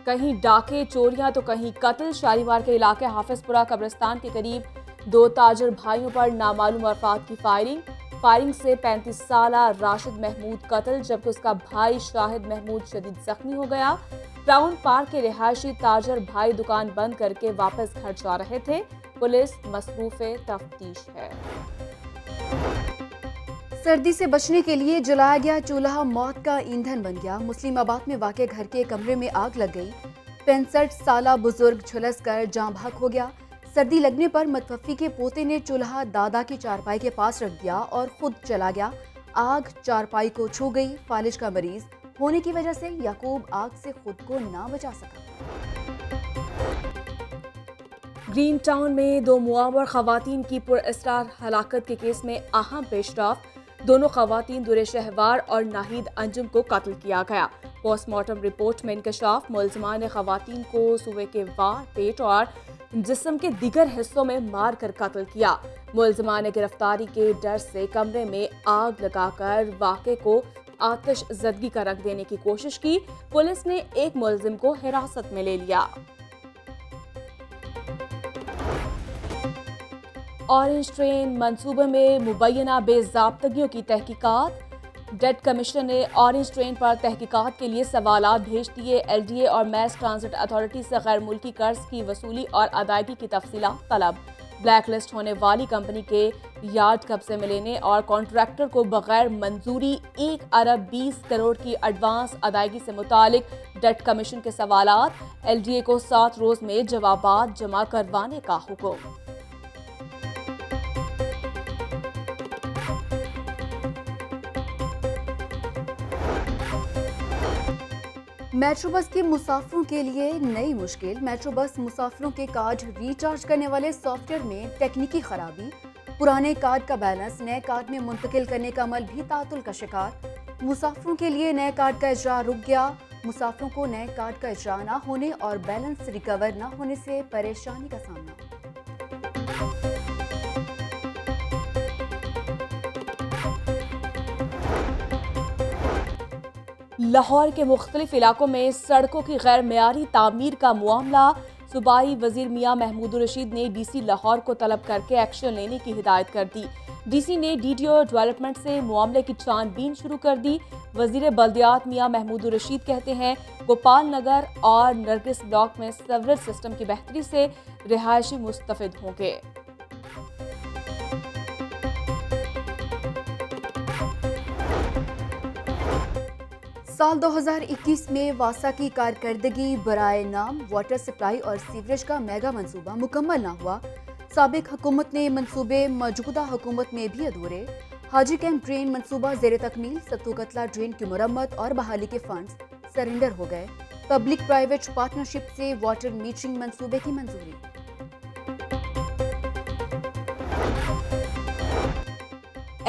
کہیں ڈاکے چوریاں تو کہیں قتل۔ شالیمار کے علاقے حافظ پورہ قبرستان کے قریب 2 تاجر بھائیوں پر نامعلوم افراد کی فائرنگ سے 35 سالہ راشد محمود قتل، جبکہ اس کا بھائی شاہد محمود شدید زخمی ہو گیا۔ ٹاؤن پارک کے رہائشی تاجر بھائی دکان بند کر کے واپس گھر جا رہے تھے۔ پولیس مصروف تفتیش ہے۔ سردی سے بچنے کے لیے جلایا گیا چولہا موت کا ایندھن بن گیا۔ مسلم آباد میں واقع گھر کے کمرے میں آگ لگ گئی۔ 65 سالہ بزرگ جھلس کر جاں بحق ہو گیا۔ سردی لگنے پر متوفی کے پوتے نے چولہا دادا کی چارپائی کے پاس رکھ دیا اور خود چلا گیا۔ آگ چارپائی کو چھو گئی۔ فالج کا مریض ہونے کی وجہ سے یعقوب آگ سے خود کو نہ بچا سکا۔ گرین ٹاؤن میں 2 معاور خواتین کی پراسرار ہلاکت کے کیس میں اہم پیش رفت۔ دونوں خواتین دور شہوار اور ناہید انجم کو قتل کیا گیا۔ پوسٹ مارٹم رپورٹ میں انکشاف، ملزمان نے خواتین کو سوئے کے وار، پیٹ اور جسم کے دیگر حصوں میں مار کر قتل کیا۔ ملزمان نے گرفتاری کے ڈر سے کمرے میں آگ لگا کر واقعے کو آتش زدگی کا رنگ دینے کی کوشش کی۔ پولیس نے ایک ملزم کو حراست میں لے لیا۔ اورنج ٹرین منصوبے میں مبینہ بے ضابطگیوں کی تحقیقات۔ ڈیٹ کمیشن نے اورنج ٹرین پر تحقیقات کے لیے سوالات بھیج دیے۔ LDA اور میس ٹرانزٹ اتھارٹی سے غیر ملکی قرض کی وصولی اور ادائیگی کی تفصیلات طلب۔ بلیک لسٹ ہونے والی کمپنی کے یارڈ قبضے میں لینے اور کانٹریکٹر کو بغیر منظوری 1 ارب 20 کروڑ کی ایڈوانس ادائیگی سے متعلق ڈیٹ کمیشن کے سوالات۔ LDA کو 7 روز میں جوابات جمع کروانے کا حکم۔ میٹرو بس کے مسافروں کے لیے نئی مشکل۔ میٹرو بس مسافروں کے کارڈ ریچارج کرنے والے سافٹ ویئر میں ٹیکنیکی خرابی۔ پرانے کارڈ کا بیلنس نئے کارڈ میں منتقل کرنے کا عمل بھی تعطل کا شکار۔ مسافروں کے لیے نئے کارڈ کا اجرا رک گیا۔ مسافروں کو نئے کارڈ کا اجرا نہ ہونے اور بیلنس ریکور نہ ہونے سے پریشانی کا سامنا۔ لاہور کے مختلف علاقوں میں سڑکوں کی غیر معیاری تعمیر کا معاملہ۔ صوبائی وزیر میاں محمود الرشید نے DC لاہور کو طلب کر کے ایکشن لینے کی ہدایت کر دی۔ DC نے DTO ڈیولپمنٹ سے معاملے کی چھان بین شروع کر دی۔ وزیر بلدیات میاں محمود الرشید کہتے ہیں گوپال نگر اور نرگس بلاک میں سیوریج سسٹم کی بہتری سے رہائشی مستفید ہوں گے۔ سال 2021 میں واسا کی کارکردگی برائے نام واٹر سپلائی اور سیوریج کا میگا منصوبہ مکمل نہ ہوا۔ سابق حکومت نے منصوبے موجودہ حکومت میں بھی ادھورے۔ حاجی کیمپ ڈرین منصوبہ زیر تکمیل۔ ستو قتلہ ڈرین کی مرمت اور بحالی کے فنڈز سرنڈر ہو گئے۔ پبلک پرائیویٹ پارٹنرشپ سے واٹر میٹرنگ منصوبے کی منظوری۔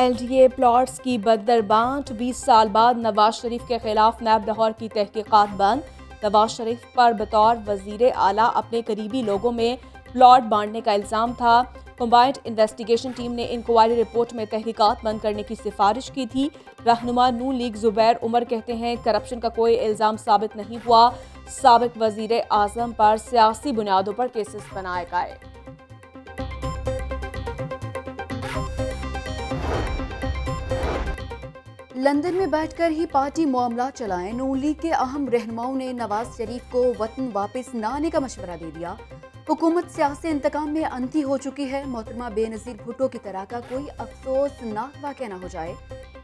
LDA پلاٹس کی بدر بانٹ۔ 20 سال بعد نواز شریف کے خلاف نیب لاہور کی تحقیقات بند۔ نواز شریف پر بطور وزیر اعلیٰ اپنے قریبی لوگوں میں پلاٹ بانٹنے کا الزام تھا۔ کمبائنڈ انویسٹیگیشن ٹیم نے انکوائری رپورٹ میں تحقیقات بند کرنے کی سفارش کی تھی۔ رہنما نون لیگ زبیر عمر کہتے ہیں کرپشن کا کوئی الزام ثابت نہیں ہوا۔ سابق وزیر اعظم پر سیاسی بنیادوں پر کیسز بنائے گئے۔ لندن میں بیٹھ کر ہی پارٹی معاملات چلائیں۔ نون لیگ کے اہم رہنماؤں نے نواز شریف کو وطن واپس نہ آنے کا مشورہ دے دیا۔ حکومت سیاسی انتقام میں انتھی ہو چکی ہے۔ محترمہ بے نظیر بھٹو کی طرح کا کوئی افسوسناک واقعہ نہ ہو جائے۔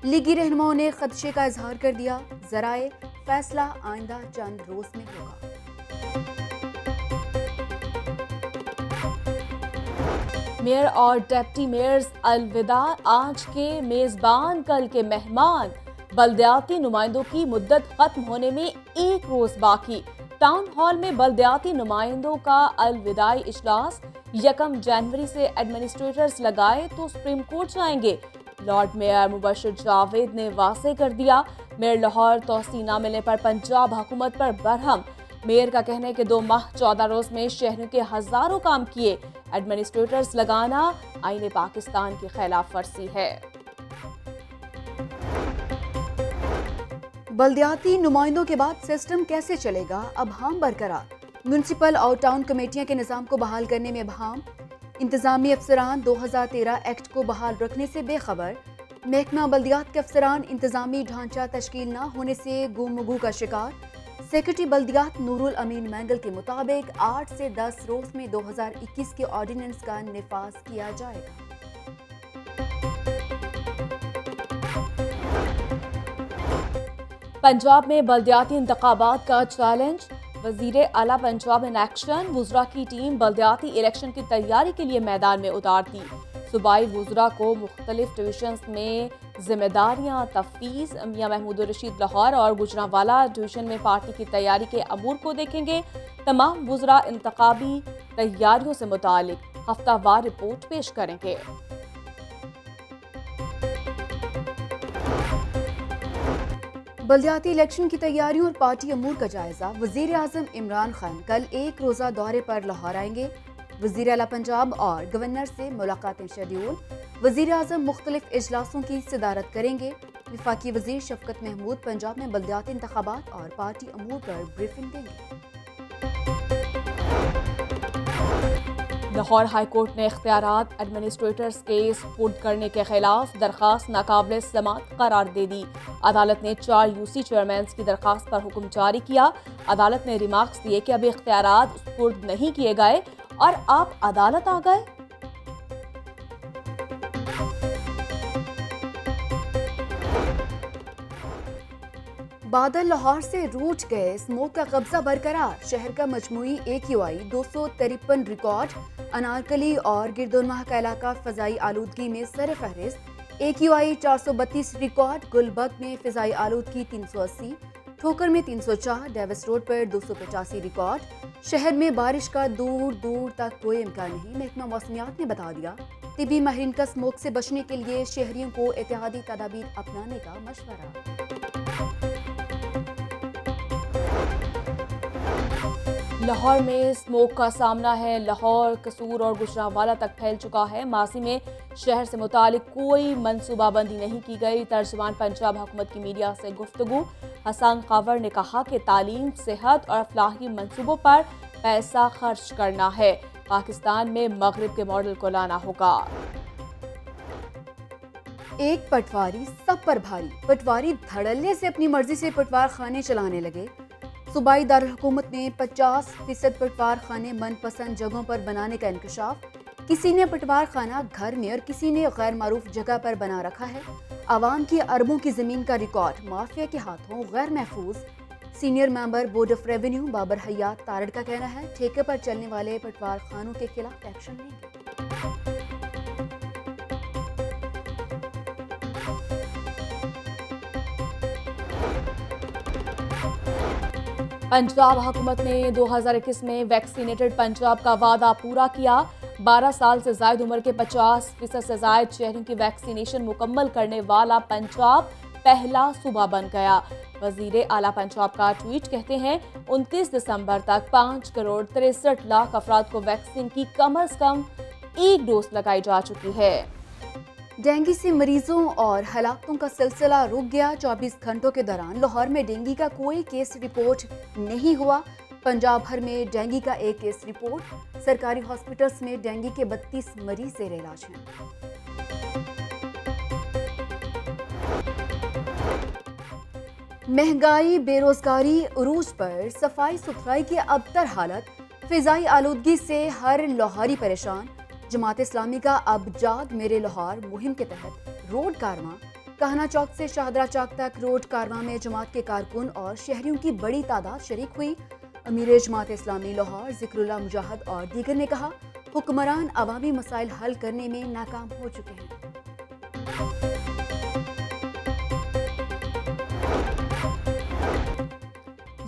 لیگی رہنماؤں نے خدشے کا اظہار کر دیا۔ ذرائع فیصلہ آئندہ چند روز میں ہوگا۔ میئر اور ڈپٹی میئرز الوداع، آج کے میزبان کل کے مہمان۔ بلدیاتی نمائندوں کی مدت ختم ہونے میں 1 روز باقی۔ ٹاؤن ہال میں بلدیاتی نمائندوں کا الوداعی اجلاس۔ 1 جنوری سے ایڈمنسٹریٹرز لگائے تو سپریم کورٹ جائیں گے۔ لارڈ میئر مبشر جاوید نے واضح کر دیا۔ میئر لاہور توسیع نہ ملنے پر پنجاب حکومت پر برہم۔ میئر کا کہنا ہے کہ 2 ماہ 14 روز میں شہروں کے ہزاروں کام کیے۔ ایڈمنسٹریٹرز لگانا آئین پاکستان کی خلاف ورزی ہے۔ بلدیاتی نمائندوں کے بعد سسٹم کیسے چلے گا؟ ابہام برقرار۔ میونسپل اور ٹاؤن کمیٹیاں کے نظام کو بحال کرنے میں ابہام۔ انتظامی افسران 2013 ایکٹ کو بحال رکھنے سے بے خبر۔ محکمہ بلدیات کے افسران انتظامی ڈھانچہ تشکیل نہ ہونے سے گم و گو کا شکار۔ سیکرٹری بلدیات نور الامین مینگل کے مطابق 8 سے 10 روز میں 2021 کے آرڈیننس کا نفاذ کیا جائے گا۔ پنجاب میں بلدیاتی انتخابات کا چیلنج، وزیر اعلیٰ پنجاب ان ایکشن، وزراء کی ٹیم بلدیاتی الیکشن کی تیاری کے لیے میدان میں اتار دی۔ صوبائی وزراء کو مختلف ڈویژنز میں ذمہ داریاں تفویض۔ میاں محمود الرشید لاہور اور گوجرانوالہ ڈویژن میں پارٹی کی تیاری کے امور کو دیکھیں گے۔ تمام وزراء انتخابی تیاریوں سے متعلق ہفتہ وار رپورٹ پیش کریں گے۔ بلدیاتی الیکشن کی تیاریوں اور پارٹی امور کا جائزہ۔ وزیر اعظم عمران خان کل ایک روزہ دورے پر لاہور آئیں گے۔ وزیر اعلیٰ پنجاب اور گورنر سے ملاقاتیں شیڈیول۔ وزیر اعظم مختلف اجلاسوں کی صدارت کریں گے۔ وفاقی وزیر شفقت محمود پنجاب میں بلدیاتی انتخابات اور پارٹی امور پر بریفنگ دیں گے۔ لاہور ہائی کورٹ نے اختیارات ایڈمنسٹریٹرز کے سپرد کرنے کے خلاف درخواست ناقابل سماعت قرار دے دی۔ عدالت نے 4 UC چیئرمینز کی درخواست پر حکم جاری کیا۔ عدالت نے ریمارکس دیے کہ ابھی اختیارات سپرد نہیں کیے گئے اور آپ عدالت آ گئے۔ بادل لاہور سے روٹ گئے، اسموگ کا قبضہ برقرار۔ شہر کا مجموعی AQI 253 ریکارڈ۔ انارکلی اور گردونواہ کا علاقہ فضائی آلودگی میں سر فہرست۔ AQI 432 record. گلبرگ میں فضائی آلودگی 380، ٹھوکر میں 304، ڈیوس روڈ پر 285 ریکارڈ۔ شہر میں بارش کا دور دور تک کوئی امکان نہیں۔ محکمہ موسمیات نے بتا دیا۔ طبی ماہرین کا اسموگ سے بچنے کے لیے شہریوں کو احتیاطی تدابیر اپنانے کا مشورہ۔ لاہور میں اسموگ کا سامنا ہے۔ لاہور، قصور اور گوجرانوالہ تک پھیل چکا ہے۔ ماضی میں شہر سے متعلق کوئی منصوبہ بندی نہیں کی گئی۔ ترجمان پنجاب حکومت کی میڈیا سے گفتگو۔ حسن خاور نے کہا کہ تعلیم، صحت اور فلاحی منصوبوں پر پیسہ خرچ کرنا ہے۔ پاکستان میں مغرب کے ماڈل کو لانا ہوگا۔ ایک پٹواری سب پر بھاری۔ پٹواری دھڑلے سے اپنی مرضی سے پٹوار خانے چلانے لگے۔ صوبائی دارالحکومت میں 50% پٹوار خانے من پسند جگہوں پر بنانے کا انکشاف۔ کسی نے پٹوار خانہ گھر میں اور کسی نے غیر معروف جگہ پر بنا رکھا ہے۔ عوام کی اربوں کی زمین کا ریکارڈ مافیا کے ہاتھوں غیر محفوظ۔ Senior member board of revenue Babar حیات تارڑ کا کہنا ہے ٹھیکے پر چلنے والے پٹوار خانوں کے خلاف ایکشن لیں گے۔ پنجاب حکومت نے 2021 میں ویکسینیٹڈ پنجاب کا وعدہ پورا کیا۔ 12 سال سے زائد عمر کے 50% سے زائد شہریوں کی ویکسینیشن مکمل کرنے والا پنجاب پہلا صوبہ بن گیا۔ وزیر اعلیٰ پنجاب کا ٹویٹ کہتے ہیں 29 دسمبر تک 5,63,00,000 افراد کو ویکسین کی کم از کم ایک ڈوز لگائی جا چکی ہے۔ ڈینگی سے مریضوں اور ہلاکتوں کا سلسلہ رک گیا۔ 24 گھنٹوں کے دوران لاہور میں ڈینگی کا کوئی کیس رپورٹ نہیں ہوا۔ پنجاب بھر میں ڈینگی کا ایک کیس رپورٹ۔ سرکاری ہاسپٹلز میں ڈینگی کے 32 مریض زیر علاج ہیں۔ مہنگائی، بے روزگاری عروج پر، صفائی ستھرائی کی ابتر حالت، فضائی آلودگی سے ہر لاہوری پریشان۔ جماعت اسلامی کا اب جاگ میرے لاہور مہم کے تحت روڈ کارواں۔ کہنا چوک سے شاہدرہ چوک تک روڈ کارواں میں جماعت کے کارکن اور شہریوں کی بڑی تعداد شریک ہوئی۔ امیر جماعت اسلامی لاہور ذکر اللہ مجاہد اور دیگر نے کہا حکمران عوامی مسائل حل کرنے میں ناکام ہو چکے ہیں۔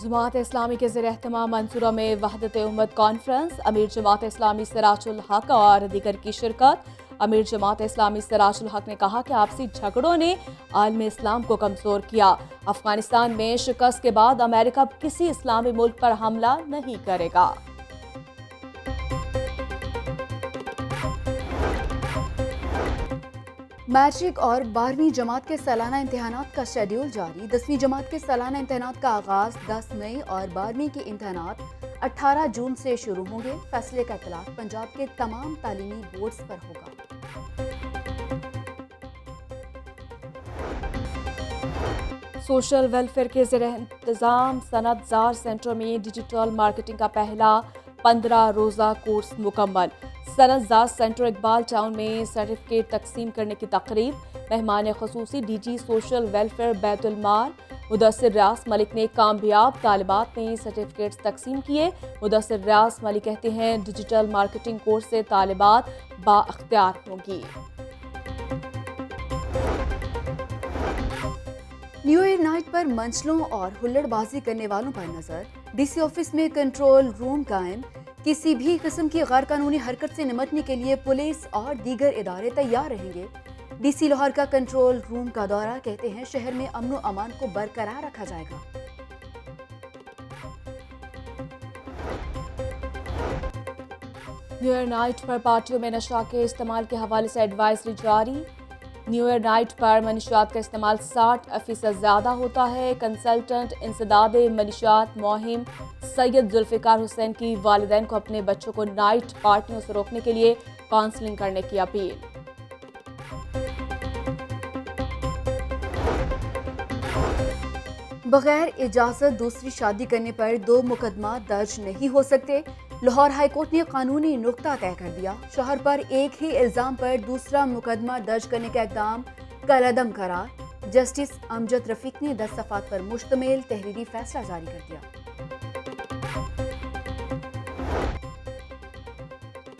جماعت اسلامی کے زیر اہتمام منصورہ میں وحدت امت کانفرنس، امیر جماعت اسلامی سراج الحق اور دیگر کی شرکت۔ امیر جماعت اسلامی سراج الحق نے کہا کہ آپسی جھگڑوں نے عالم اسلام کو کمزور کیا۔ افغانستان میں شکست کے بعد امریکہ کسی اسلامی ملک پر حملہ نہیں کرے گا۔ میٹرک اور 12ویں جماعت کے سالانہ امتحانات کا شیڈیول جاری 10ویں جماعت کے سالانہ امتحانات کا آغاز 10 مئی اور 12ویں کے امتحانات 18 جون سے شروع ہوں گے فیصلے کا اطلاق پنجاب کے تمام تعلیمی بورڈز پر ہوگا سوشل ویلفیئر کے زیر انتظام صنعت زار سینٹر میں ڈیجیٹل مارکیٹنگ کا پہلا 15 روزہ کورس مکمل صنعت زار سینٹر اقبال ٹاؤن میں سرٹیفکیٹ تقسیم کرنے کی تقریب مہمان خصوصی ڈی جی سوشل ویلفیئر بیت المال مدثر ریاض ملک نے کامیاب طالبات میں سرٹیفکیٹس تقسیم کیے مدثر ریاض ملک کہتے ہیں ڈیجیٹل مارکیٹنگ کورس سے طالبات بااختیار ہوں گی نیو ایئر نائٹ پر منچلوں اور ہلڑ بازی کرنے والوں پر نظر ڈی سی آفس میں کنٹرول روم قائم کسی بھی قسم کی غیر قانونی حرکت سے نمٹنے کے لیے پولیس اور دیگر ادارے تیار رہیں گے ڈی سی لاہور کا کنٹرول روم کا دورہ کہتے ہیں شہر میں امن و امان کو برقرار رکھا جائے گا نیو ایئر نائٹ پر پارٹیوں میں نشہ کے استعمال کے حوالے سے ایڈوائزری جاری نیو ایئر نائٹ پر منشیات کا استعمال 60% زیادہ ہوتا ہے کنسلٹنٹ انسداد منشیات مہم سید ذوالفقار حسین کی والدین کو اپنے بچوں کو نائٹ پارٹیوں سے روکنے کے لیے کاؤنسلنگ کرنے کی اپیل بغیر اجازت دوسری شادی کرنے پر 2 مقدمات درج نہیں ہو سکتے لاہور ہائی کورٹ نے قانونی نقطہ طے کر دیا شوہر پر ایک ہی الزام پر دوسرا مقدمہ درج کرنے کا اقدام کالعدم قرار جسٹس امجد رفیق نے 10 صفحات پر مشتمل تحریری فیصلہ جاری کر دیا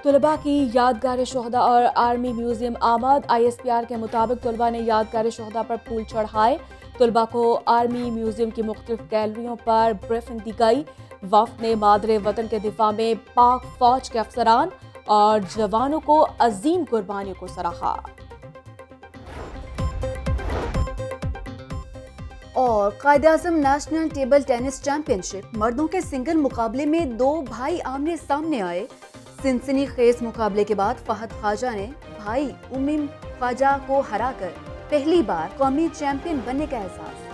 طلباء کی یادگار شہداء اور آرمی میوزیم آمد آئی ایس پی آر کے مطابق طلباء نے یادگار شہداء پر پھول چڑھائے طلباء کو آرمی میوزیم کی مختلف گیلریوں پر بریفنگ دی گئی وفد نے مادر وطن کے دفاع میں پاک فوج کے افسران اور جوانوں کو عظیم قربانیوں کو سراہا اور Quaid Azam national table tennis champion شپ مردوں کے سنگل مقابلے میں 2 بھائی آمنے سامنے آئے سنسنی خیز مقابلے کے بعد فہد خواجہ نے بھائی امیم خواجہ کو ہرا کر پہلی بار قومی چیمپئن بننے کا احساس